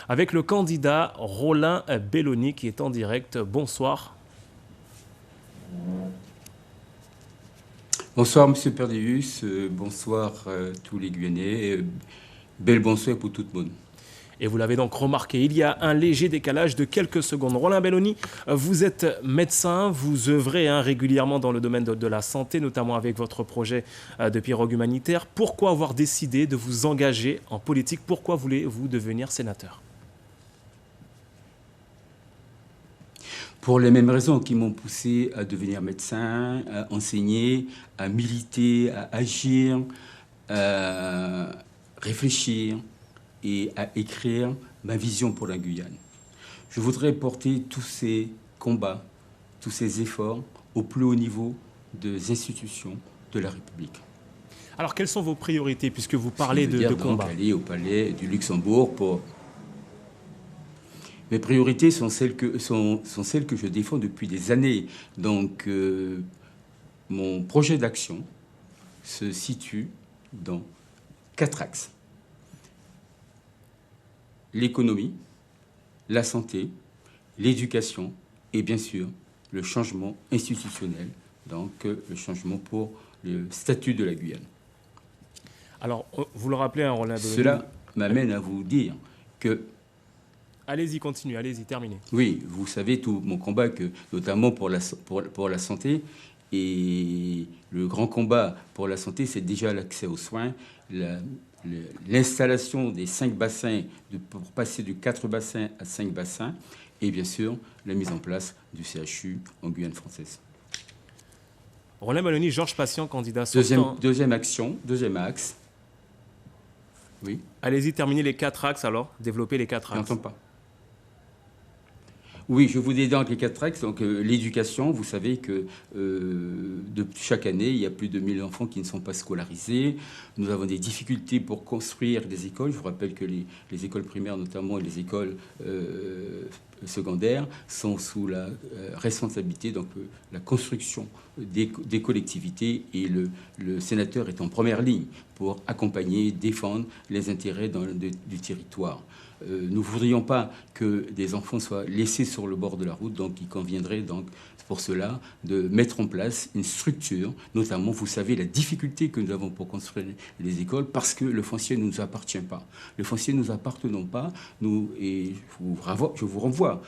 avec le candidat Rollin Belloni qui est en direct. Bonsoir. Bonsoir Monsieur Perdius, bonsoir tous les Guyanais, bel bonsoir pour tout le monde. Et vous l'avez donc remarqué, il y a un léger décalage de quelques secondes. Rollin Belloni, vous êtes médecin, vous œuvrez régulièrement dans le domaine de la santé, notamment avec votre projet de pirogue humanitaire. Pourquoi avoir décidé de vous engager en politique? Pourquoi voulez-vous devenir sénateur? Pour les mêmes raisons qui m'ont poussé à devenir médecin, à enseigner, à militer, à agir, à réfléchir et à écrire ma vision pour la Guyane. Je voudrais porter tous ces combats, tous ces efforts au plus haut niveau des institutions de la République. Alors, quelles sont vos priorités, puisque vous parlez de combat? Aller au palais du Luxembourg pour... Mes priorités sont celles que je défends depuis des années. Donc, mon projet d'action se situe dans 4 axes. L'économie, la santé, l'éducation et bien sûr le changement institutionnel, donc le changement pour le statut de la Guyane. Alors, vous le rappelez, Rollin Belloni. Cela m'amène à vous dire que... Allez-y, continuez, allez-y, terminez. Oui, vous savez tout mon combat, notamment pour la santé. Et le grand combat pour la santé, c'est déjà l'accès aux soins, l'installation des 5 bassins, pour passer de 4 bassins à 5 bassins, et bien sûr la mise en place du CHU en Guyane française. Rollin Belloni, Georges Patient, candidat sortant. Deuxième axe. Oui. Allez-y, terminez les 4 axes alors, développez les 4 axes. Je n'entends pas. Oui, je vous dis donc les 4 axes. Donc l'éducation, vous savez que chaque année, il y a plus de 1000 enfants qui ne sont pas scolarisés. Nous avons des difficultés pour construire des écoles. Je vous rappelle que les écoles primaires, notamment, et les écoles secondaires sont sous la responsabilité, donc la construction des collectivités, et le sénateur est en première ligne pour accompagner, défendre les intérêts du territoire. Nous ne voudrions pas que des enfants soient laissés sur le bord de la route, donc il conviendrait donc pour cela de mettre en place une structure, notamment, vous savez, la difficulté que nous avons pour construire les écoles, parce que le foncier ne nous appartient pas. Le foncier ne nous appartient pas, et je vous renvoie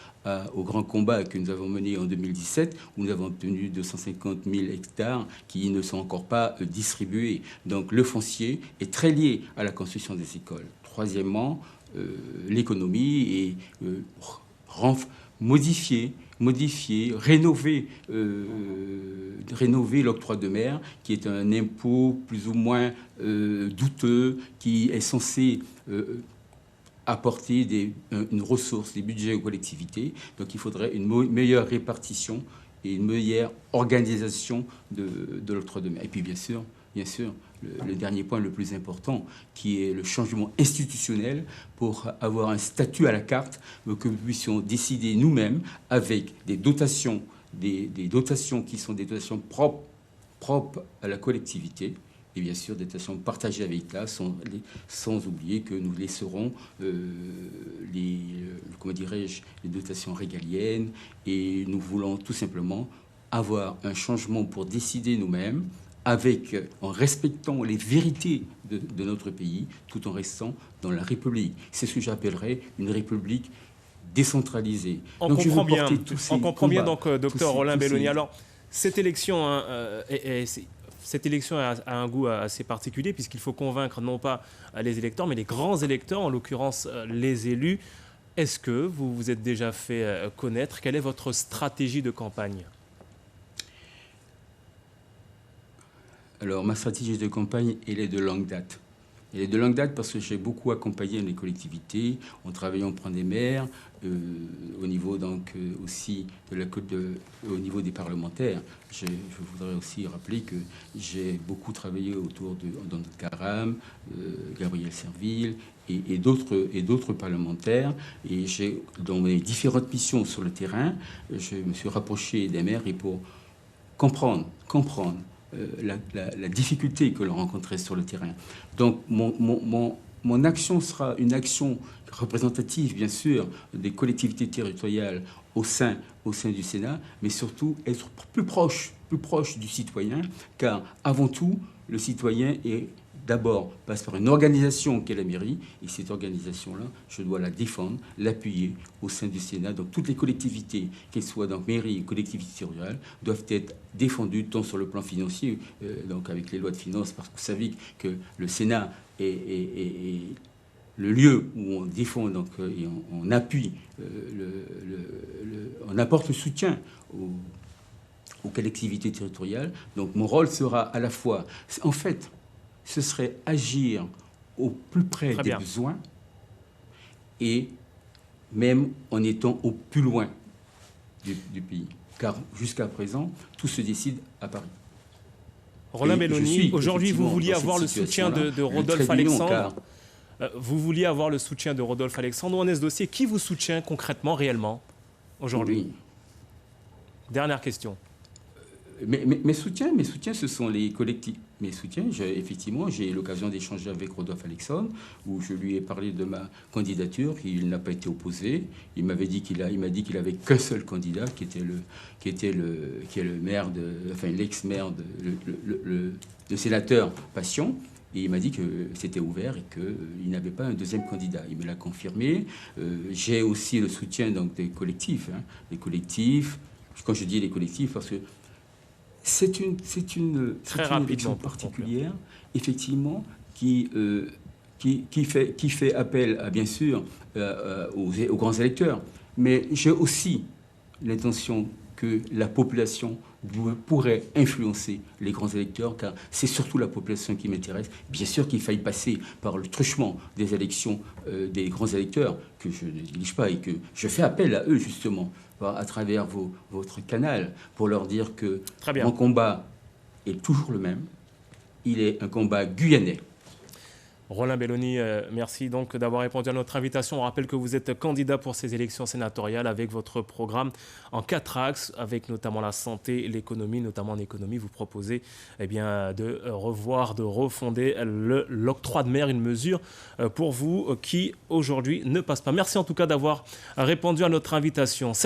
au grand combat que nous avons mené en 2017, où nous avons obtenu 250 000 hectares qui ne sont encore pas distribués. Donc le foncier est très lié à la construction des écoles. Troisièmement, l'économie et modifier, rénover l'octroi de mer, qui est un impôt plus ou moins douteux, qui est censé apporter une ressource, des budgets aux collectivités. Donc il faudrait une meilleure répartition et une meilleure organisation de l'octroi de mer. Et puis bien sûr, le dernier point le plus important, qui est le changement institutionnel pour avoir un statut à la carte, que nous puissions décider nous-mêmes avec des dotations, des dotations qui sont des dotations propres à la collectivité, et bien sûr des dotations partagées avec l'État, sans oublier que nous laisserons les dotations régaliennes, et nous voulons tout simplement avoir un changement pour décider nous-mêmes, en respectant les vérités de notre pays, tout en restant dans la République. C'est ce que j'appellerais une République décentralisée. On comprend bien, donc, docteur Rollin Belloni. Alors, cette élection a un goût assez particulier, puisqu'il faut convaincre non pas les électeurs, mais les grands électeurs, en l'occurrence les élus. Est-ce que vous vous êtes déjà fait connaître? Quelle est votre stratégie de campagne? Alors, ma stratégie de campagne, elle est de longue date. Elle est de longue date parce que j'ai beaucoup accompagné les collectivités en travaillant auprès des maires, au niveau donc aussi au niveau des parlementaires. Je voudrais aussi rappeler que j'ai beaucoup travaillé autour de Karam, Gabriel Serville et d'autres parlementaires. Et dans mes différentes missions sur le terrain, je me suis rapproché des maires et pour comprendre la difficulté que l'on rencontrait sur le terrain. Donc mon mon action sera une action représentative, bien sûr, des collectivités territoriales au sein du Sénat, mais surtout être plus proche du citoyen, car avant tout, le citoyen passe par une organisation qu'est la mairie, et cette organisation-là, je dois la défendre, l'appuyer au sein du Sénat. Donc toutes les collectivités, qu'elles soient dans mairie ou collectivités rurales, doivent être défendues tant sur le plan financier, donc avec les lois de finances, parce que vous savez que le Sénat est le lieu où on défend donc, et on appuie, on apporte le soutien aux collectivités territoriales. Donc mon rôle sera à la fois, en fait, ce serait agir au plus près des besoins et même en étant au plus loin du pays. Car jusqu'à présent, tout se décide à Paris. Roland Belloni, aujourd'hui, vous vouliez avoir le soutien de Rodolphe Alexandre. Vous vouliez avoir le soutien de Rodolphe Alexandre. Où en est ce dossier? Qui vous soutient concrètement, réellement, aujourd'hui? Oui. Dernière question. Mes soutiens, ce sont les collectifs. Mes soutiens, effectivement, j'ai eu l'occasion d'échanger avec Rodolphe Alexandre, où je lui ai parlé de ma candidature. Il n'a pas été opposé. Il m'a dit qu'il avait qu'un seul candidat, qui est le maire l'ex-maire le sénateur Passion. Et il m'a dit que c'était ouvert et qu'il n'avait pas un deuxième candidat. Il me l'a confirmé. J'ai aussi le soutien donc, des collectifs. Les collectifs, quand je dis les collectifs, parce que c'est une élection particulière, effectivement, qui fait appel, bien sûr, aux grands électeurs. Mais j'ai aussi l'intention que la population pourrait influencer les grands électeurs, car c'est surtout la population qui m'intéresse. Bien sûr qu'il faille passer par le truchement des élections des grands électeurs, que je ne néglige pas et que je fais appel à eux, justement, à travers votre canal, pour leur dire que mon combat est toujours le même. Il est un combat guyanais. Roland Belloni, merci donc d'avoir répondu à notre invitation. On rappelle que vous êtes candidat pour ces élections sénatoriales avec votre programme en 4 axes, avec notamment la santé, l'économie. Notamment en économie, vous proposez de refonder l'octroi de mer, une mesure pour vous qui aujourd'hui ne passe pas. Merci en tout cas d'avoir répondu à notre invitation.